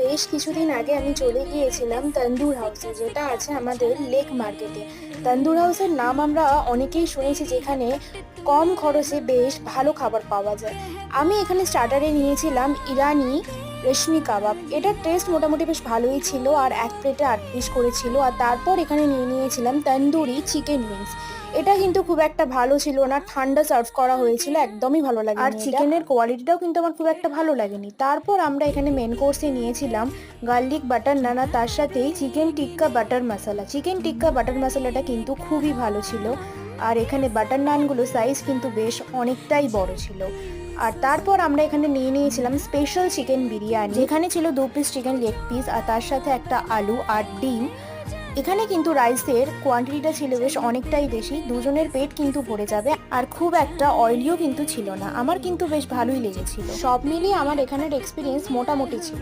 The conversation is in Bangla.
বেশ কিছুদিন আগে আমি চলে গিয়েছিলাম তন্দুর হাউসে, যেটা আছে আমাদের লেক মার্কেটে। তন্দুর হাউসের নাম আমরা অনেকেই শুনেছি, যেখানে কম খরচে বেশ ভালো খাবার পাওয়া যায়। আমি এখানে স্টার্টারে নিয়েছিলাম ইরানি রেশমি কাবাব। এটার টেস্ট মোটামুটি বেশ ভালোই ছিল, আর এক প্লেটে 8 পিস করেছিল। আর তারপর এখানে নিয়েছিলাম তন্দুরি চিকেন উইংস। এটা কিন্তু খুব একটা ভালো ছিল না, ঠান্ডা সার্ভ করা হয়েছিল, একদমই ভালো লাগেনি। আর চিকেনের কোয়ালিটিটাও কিন্তু আমার খুব একটা ভালো লাগেনি। তারপর আমরা এখানে মেন কোর্সে নিয়েছিলাম গার্লিক বাটার নান, আর তার সাথেই চিকেন টিক্কা বাটার মশলা। চিকেন টিক্কা বাটার মশলাটা কিন্তু খুবই ভালো ছিল। আর এখানে বাটার নানগুলো সাইজ কিন্তু বেশ অনেকটাই বড় ছিল। আর তারপর আমরা এখানে নিয়েছিলাম স্পেশাল চিকেন বিরিয়ানি, যেখানে ছিল 2 পিস চিকেন লেগ পিস, আর তার সাথে একটা আলু আর ডিম। এখানে কিন্তু রাইসের কোয়ান্টিটিটা ছিল বেশ অনেকটাই বেশি, দুজনের পেট কিন্তু ভরে যাবে। আর খুব একটা অয়েলিও কিন্তু ছিল না, আমার কিন্তু বেশ ভালোই লেগেছিল। সব মিলিয়ে আমার এখানের এক্সপিরিয়েন্স মোটামুটি ছিল।